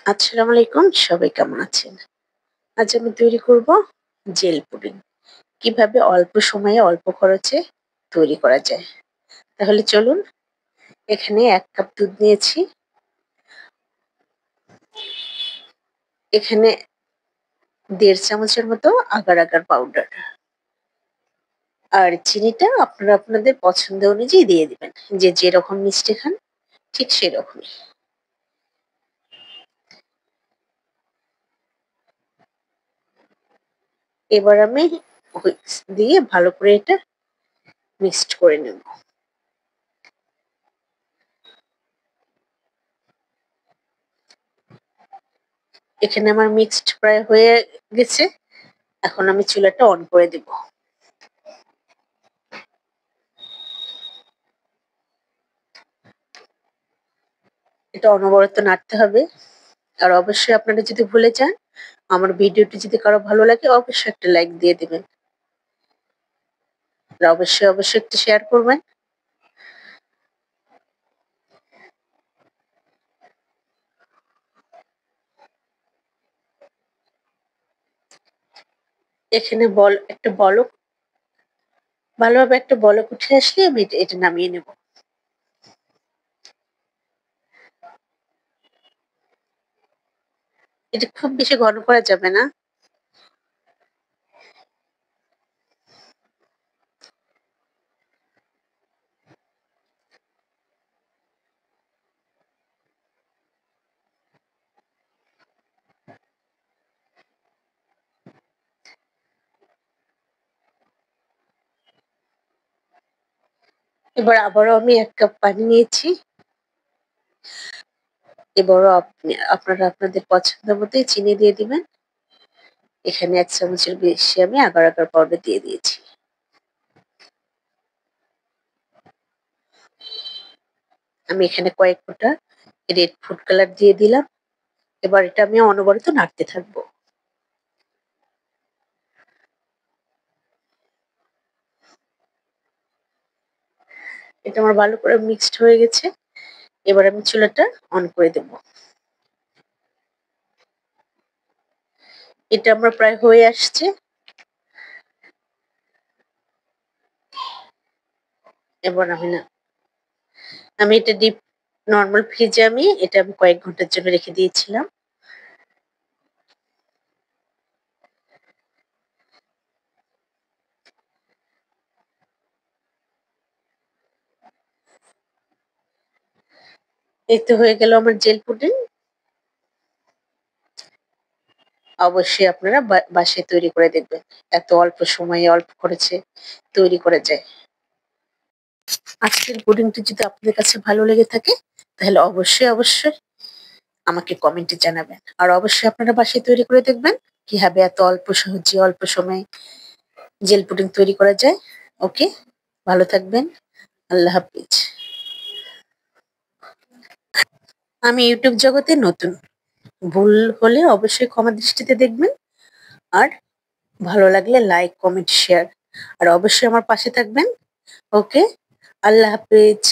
আসসালামু আলাইকুম, সবাই কেমন আছেন? আজ আমি তৈরি করব জেল পুডিং। কিভাবে অল্প সময়ে অল্প খরচে তৈরি করা যায়। তাহলে চলুন, এখানে ১ কাপ দুধ নিয়েছি। এখানে ১.৫ চামচের মতো আগার আগার পাউডার। আর চিনিটা আপনারা আপনাদের পছন্দ অনুযায়ী দিয়ে দিবেন। যে যেরকম মিষ্টি খান ঠিক সেরকমই। এবার আমি হুইস্ক দিয়ে ভালো করে এটা মিক্সড করে নেব। এখানে আমার মিক্সড প্রায় হয়ে গেছে। এখন আমি চুলাটা অন করে দেব। এটা অনবরত নাড়তে হবে। আর অবশ্যই আপনারা যদি ভুলে যান, আমার ভিডিওটি যদি কারো ভালো লাগে অবশ্যই একটা লাইক দিয়ে দিবেন। আর অবশ্যই একটু শেয়ার করবেন। এখানে একটা বলক ভালোভাবে একটা বলক উঠে আসলে আমি এটা নামিয়ে নেব। এটা খুব বেশি ঘন করা যাবে না। এবার আবারও আমি ১ কাপ পানি নিয়েছি। এবারও আপনারা আপনাদের পছন্দ মতোই চিনি দিয়ে দিবেন। এখানে ১ চামচের বেশি আমি আগার আগার পাউডার দিয়ে দিয়েছি। আমি এখানে কয়েক ফোঁটা রেড ফুড কালার দিয়ে দিলাম। এবার এটা আমি অনবরত নাড়তে থাকবো। এটা আমার ভালো করে মিক্সড হয়ে গেছে। এবার আমি চুলাটা অন করে দেব। এটা আমার প্রায় হয়ে আসছে। এবার আমি এটা নরমাল ফ্রিজে আমি কয়েক ঘন্টার জন্য রেখে দিয়েছিলাম। এই তো হয়ে গেল আমার জেল পুডিং। অবশ্যই আপনারা বাসায় তৈরি করে দেখবেন। এত অল্প সময়ে অল্প খরচে তৈরি করা যায়। আজকের পুডিংটি যদি আপনাদের কাছে ভালো লেগে থাকে তাহলে অবশ্যই আমাকে কমেন্টে জানাবেন। আর অবশ্যই আপনারা বাসায় তৈরি করে দেখবেন কিভাবে এত অল্প সহজে অল্প সময়ে জেল পুডিং তৈরি করা যায়। ওকে, ভালো থাকবেন। আল্লাহ হাফিজ। আমি ইউটিউব জগতে নতুন। ভুল হলে অবশ্যই ক্ষমা দৃষ্টিতে দেখবেন। আর ভালো লাগলে লাইক, কমেন্ট, শেয়ার আর অবশ্যই আমার পাশে থাকবেন। ওকে, আল্লাহ হাফিজ।